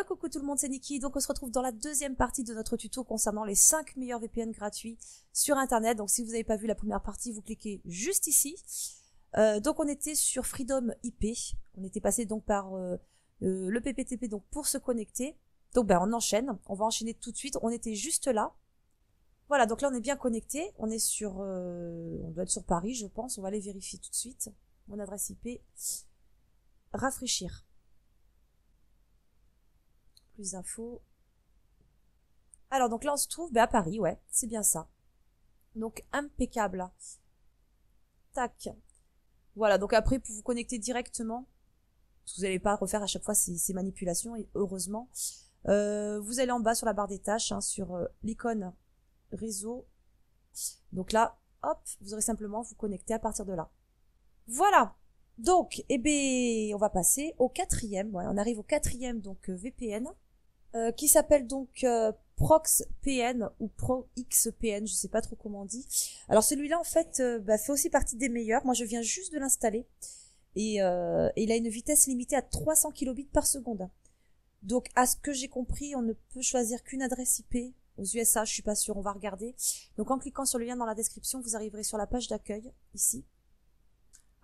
Coucou tout le monde, c'est Niki. Donc on se retrouve dans la deuxième partie de notre tuto concernant les 5 meilleurs VPN gratuits sur internet. Donc si vous n'avez pas vu la première partie, vous cliquez juste ici. Donc on était sur Freedom IP. On était passé donc par le PPTP donc pour se connecter. Donc on enchaîne. On va enchaîner tout de suite. On était juste là. Voilà, donc là on est bien connecté. On est sur, on doit être sur Paris, je pense. On va aller vérifier tout de suite. Mon adresse IP. Rafraîchir. Plus d'infos. Alors donc là on se trouve à Paris, ouais, c'est bien ça. Donc impeccable. Tac. Voilà, donc après pour vous connecter directement, parce que vous n'allez pas refaire à chaque fois ces manipulations, et heureusement, vous allez en bas sur la barre des tâches, sur l'icône réseau. Donc là, hop, vous aurez simplement vous connecter à partir de là. Voilà. Donc, on va passer au quatrième. Ouais, on arrive au quatrième donc VPN. Qui s'appelle donc ProxPN ou ProXPN, je sais pas trop comment on dit. Alors celui-là en fait fait aussi partie des meilleurs. Moi je viens juste de l'installer et il a une vitesse limitée à 300 kilobits par seconde. Donc à ce que j'ai compris, on ne peut choisir qu'une adresse IP aux USA, je suis pas sûre, on va regarder. Donc en cliquant sur le lien dans la description, vous arriverez sur la page d'accueil ici.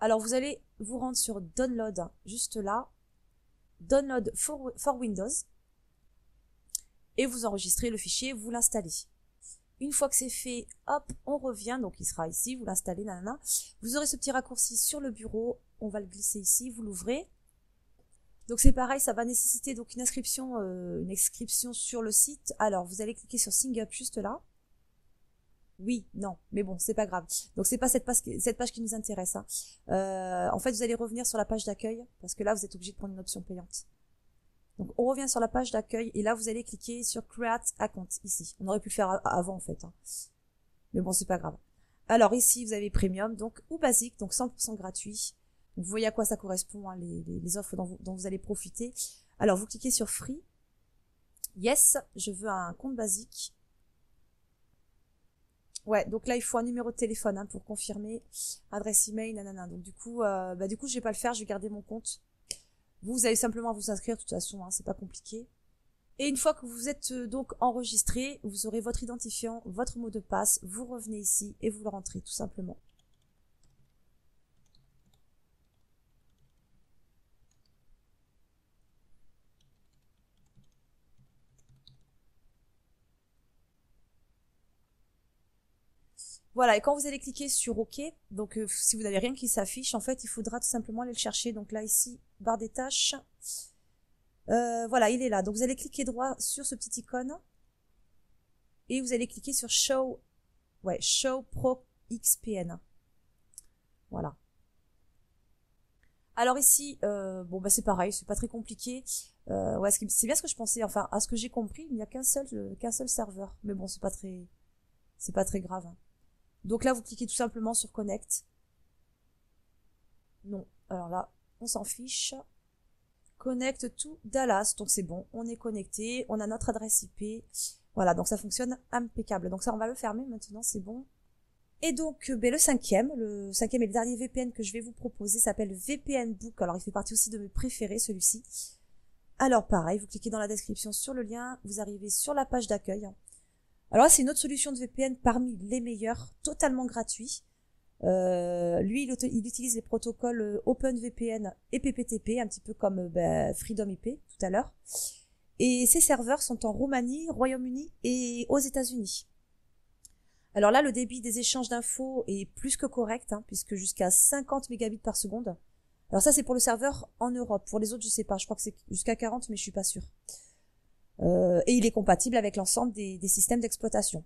Alors vous allez vous rendre sur Download, juste là. Download for Windows. Et vous enregistrez le fichier, vous l'installez. Une fois que c'est fait, hop, on revient, donc il sera ici, vous l'installez, nanana. Vous aurez ce petit raccourci sur le bureau, on va le glisser ici, vous l'ouvrez. Donc c'est pareil, ça va nécessiter donc une inscription sur le site. Alors vous allez cliquer sur Sign Up juste là. Oui, non, mais bon, c'est pas grave. Donc c'est pas cette page qui nous intéresse. En fait, vous allez revenir sur la page d'accueil, parce que là, vous êtes obligé de prendre une option payante. Donc on revient sur la page d'accueil et là vous allez cliquer sur Create Account ici. On aurait pu le faire avant en fait. Mais bon c'est pas grave. Alors ici vous avez Premium donc ou basique donc 100% gratuit. Donc, vous voyez à quoi ça correspond les offres dont vous allez profiter. Alors vous cliquez sur Free. Yes, je veux un compte basique. Ouais, donc là il faut un numéro de téléphone pour confirmer, adresse email, nanana. Donc du coup je vais pas le faire, je vais garder mon compte. Vous avez simplement à vous inscrire, de toute façon, c'est pas compliqué. Et une fois que vous êtes donc enregistré, vous aurez votre identifiant, votre mot de passe, vous revenez ici et vous le rentrez tout simplement. Voilà, et quand vous allez cliquer sur OK, donc si vous n'avez rien qui s'affiche, en fait, il faudra tout simplement aller le chercher. Donc là, ici, barre des tâches. Voilà, il est là. Donc vous allez cliquer droit sur ce petit icône. Et vous allez cliquer sur Show Pro XPN. Voilà. Alors ici, c'est pareil, c'est pas très compliqué. C'est bien ce que je pensais. Enfin, à ce que j'ai compris, il n'y a qu'un seul serveur. Mais bon, c'est pas très grave. Donc là, vous cliquez tout simplement sur Connect. Non. Alors là, on s'en fiche. Connect to Dallas. Donc c'est bon, on est connecté. On a notre adresse IP. Voilà, donc ça fonctionne impeccable. Donc ça, on va le fermer maintenant, c'est bon. Et donc, le cinquième et le dernier VPN que je vais vous proposer s'appelle VPN Book. Alors, il fait partie aussi de mes préférés, celui-ci. Alors, pareil, vous cliquez dans la description sur le lien. Vous arrivez sur la page d'accueil. Alors là, c'est une autre solution de VPN parmi les meilleurs, totalement gratuit. Lui, il utilise les protocoles OpenVPN et PPTP, un petit peu comme Freedom IP tout à l'heure. Et ses serveurs sont en Roumanie, Royaume-Uni et aux États-Unis. Alors là, le débit des échanges d'infos est plus que correct, puisque jusqu'à 50 mégabits par seconde. Alors ça, c'est pour le serveur en Europe. Pour les autres, je sais pas. Je crois que c'est jusqu'à 40, mais je suis pas sûre. Et il est compatible avec l'ensemble des systèmes d'exploitation.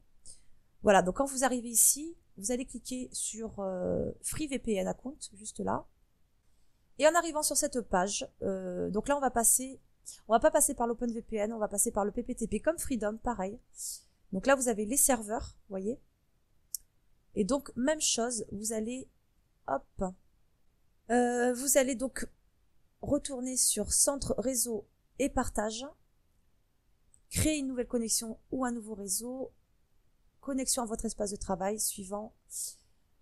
Voilà, donc quand vous arrivez ici, vous allez cliquer sur Free VPN Account, juste là. Et en arrivant sur cette page, donc là on va pas passer par l'OpenVPN, on va passer par le PPTP comme Freedom, pareil. Donc là vous avez les serveurs, vous voyez. Et donc même chose, vous allez donc retourner sur Centre Réseau et Partage, créer une nouvelle connexion ou un nouveau réseau, connexion à votre espace de travail, suivant.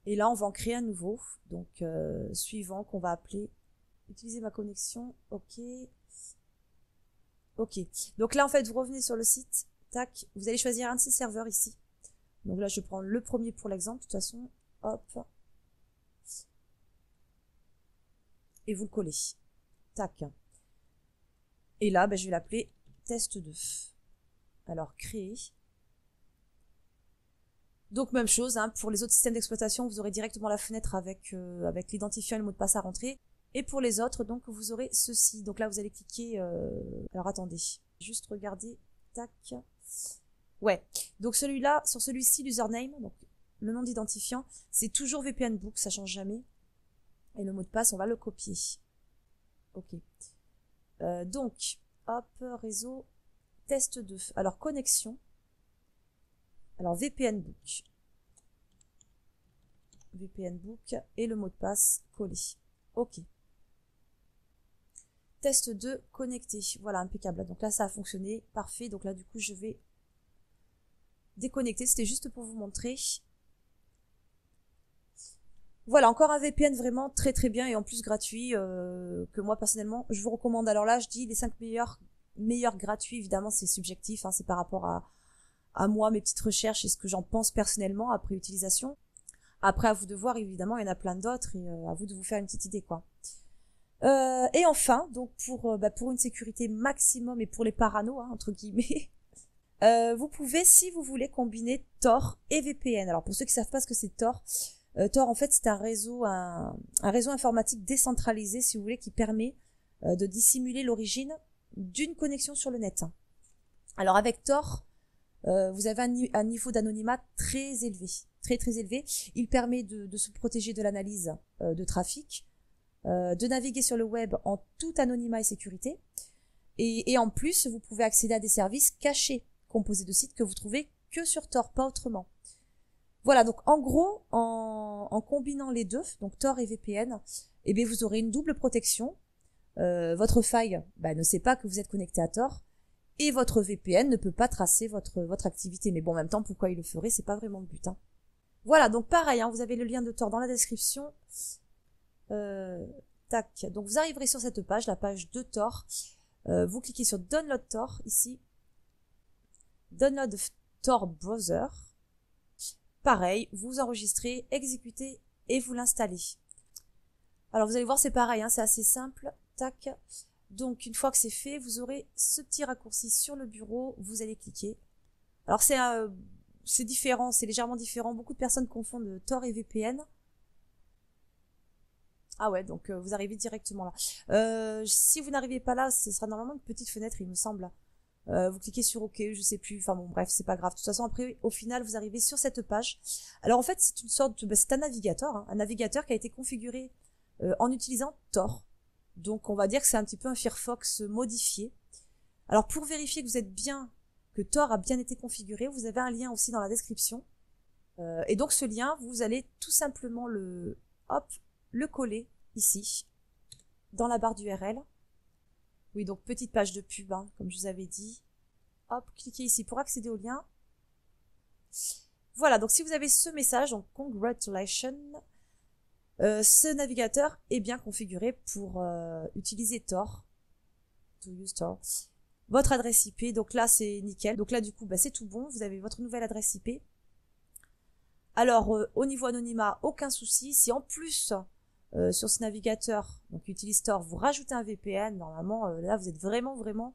Et là, on va en créer un nouveau. Donc, suivant qu'on va appeler utiliser ma connexion. OK. Ok. Donc là, en fait, vous revenez sur le site. Tac. Vous allez choisir un de ces serveurs ici. Donc là, je prends le premier pour l'exemple. De toute façon, hop. Et vous le collez. Tac. Et là, je vais l'appeler test 2. Alors, créer. Donc, même chose, hein, pour les autres systèmes d'exploitation, vous aurez directement la fenêtre avec l'identifiant et le mot de passe à rentrer. Et pour les autres, donc, vous aurez ceci. Donc là, vous allez cliquer... Alors, attendez. Juste regarder. Tac. Ouais. Donc, celui-là, sur celui-ci, l'username, donc le nom d'identifiant, c'est toujours VPN Book, ça change jamais. Et le mot de passe, on va le copier. Ok. Donc, hop, réseau, test 2. Alors, connexion. Alors, VPN Book. VPN Book et le mot de passe collé. Ok. Test 2, connecté. Voilà, impeccable. Donc là, ça a fonctionné. Parfait. Donc là, du coup, je vais déconnecter. C'était juste pour vous montrer. Voilà, encore un VPN vraiment très très bien et en plus gratuit que moi personnellement je vous recommande. Alors là je dis les 5 meilleurs gratuits, évidemment c'est subjectif, hein, c'est par rapport à moi, mes petites recherches et ce que j'en pense personnellement après utilisation. Après à vous de voir, évidemment il y en a plein d'autres et à vous de vous faire une petite idée quoi. Et enfin donc pour une sécurité maximum et pour les parano hein, entre guillemets, vous pouvez si vous voulez combiner Tor et VPN. Alors pour ceux qui savent pas ce que c'est Tor, Tor, en fait, c'est un réseau informatique décentralisé, si vous voulez, qui permet de dissimuler l'origine d'une connexion sur le net. Alors, avec Tor, vous avez un niveau d'anonymat très élevé, très très élevé. Il permet de se protéger de l'analyse de trafic, de naviguer sur le web en tout anonymat et sécurité. Et en plus, vous pouvez accéder à des services cachés, composés de sites que vous trouvez que sur Tor, pas autrement. Voilà, donc en gros, en combinant les deux, donc Tor et VPN, eh bien vous aurez une double protection. Votre faille ne sait pas que vous êtes connecté à Tor et votre VPN ne peut pas tracer votre activité. Mais bon, en même temps, pourquoi il le ferait? C'est pas vraiment le but. Hein. Voilà, donc pareil, hein, vous avez le lien de Tor dans la description. Tac, donc vous arriverez sur cette page, la page de Tor. Vous cliquez sur Download Tor ici. Download Tor Browser. Pareil, vous enregistrez, exécutez et vous l'installez. Alors vous allez voir, c'est pareil, hein, c'est assez simple. Tac. Donc une fois que c'est fait, vous aurez ce petit raccourci sur le bureau, vous allez cliquer. Alors c'est différent, c'est légèrement différent. Beaucoup de personnes confondent Tor et VPN. Ah ouais, donc vous arrivez directement là. Si vous n'arrivez pas là, ce sera normalement une petite fenêtre, il me semble. Vous cliquez sur OK, je sais plus, enfin bon bref, c'est pas grave. De toute façon après au final vous arrivez sur cette page. Alors en fait c'est une sorte c'est un navigateur, hein, un navigateur qui a été configuré en utilisant Tor. Donc on va dire que c'est un petit peu un Firefox modifié. Alors pour vérifier que vous êtes bien, que Tor a bien été configuré, vous avez un lien aussi dans la description. Et donc ce lien, vous allez tout simplement le coller ici, dans la barre d'URL. Oui, donc petite page de pub, hein, comme je vous avais dit. Hop, cliquez ici pour accéder au lien. Voilà, donc si vous avez ce message, donc congratulations, ce navigateur est bien configuré pour utiliser Tor. To use Tor. Votre adresse IP, donc là c'est nickel. Donc là du coup, c'est tout bon, vous avez votre nouvelle adresse IP. Alors au niveau anonymat, aucun souci. Si en plus sur ce navigateur, donc utilise Tor, vous rajoutez un VPN, normalement là vous êtes vraiment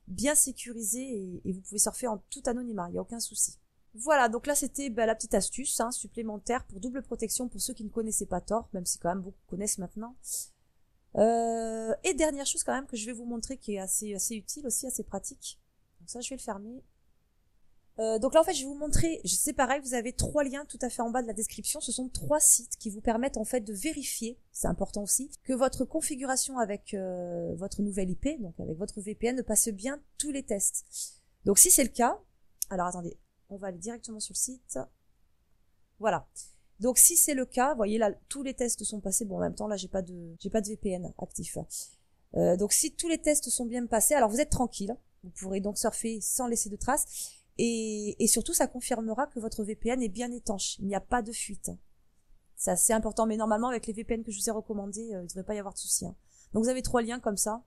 bien sécurisé et vous pouvez surfer en tout anonymat, il n'y a aucun souci. Voilà, donc là c'était la petite astuce hein, supplémentaire pour double protection pour ceux qui ne connaissaient pas Tor, même si quand même beaucoup connaissent maintenant. Et dernière chose quand même que je vais vous montrer qui est assez utile aussi, assez pratique. Donc ça je vais le fermer. Donc là en fait je vais vous montrer, c'est pareil, vous avez 3 liens tout à fait en bas de la description, ce sont 3 sites qui vous permettent en fait de vérifier, c'est important aussi, que votre configuration avec votre nouvelle IP, donc avec votre VPN, passe bien tous les tests. Donc si c'est le cas, alors attendez, on va aller directement sur le site, voilà. Donc si c'est le cas, vous voyez là tous les tests sont passés, bon en même temps là j'ai pas de VPN actif. Donc si tous les tests sont bien passés, alors vous êtes tranquille, vous pourrez donc surfer sans laisser de traces. Et surtout, ça confirmera que votre VPN est bien étanche. Il n'y a pas de fuite. C'est assez important. Mais normalement, avec les VPN que je vous ai recommandés, il ne devrait pas y avoir de souci. Hein. Donc, vous avez 3 liens comme ça.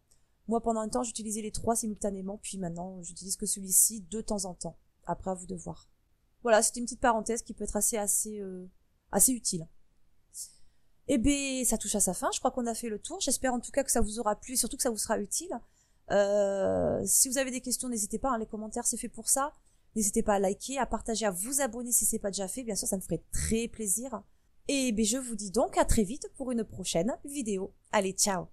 Moi, pendant un temps, j'utilisais les trois simultanément, puis maintenant, j'utilise que celui-ci de temps en temps. Après, à vous de voir. Voilà, c'était une petite parenthèse qui peut être assez utile. Eh bien, ça touche à sa fin. Je crois qu'on a fait le tour. J'espère en tout cas que ça vous aura plu et surtout que ça vous sera utile. Si vous avez des questions, n'hésitez pas. Les commentaires, c'est fait pour ça. N'hésitez pas à liker, à partager, à vous abonner si c'est pas déjà fait. Bien sûr, ça me ferait très plaisir. Et je vous dis donc à très vite pour une prochaine vidéo. Allez, ciao!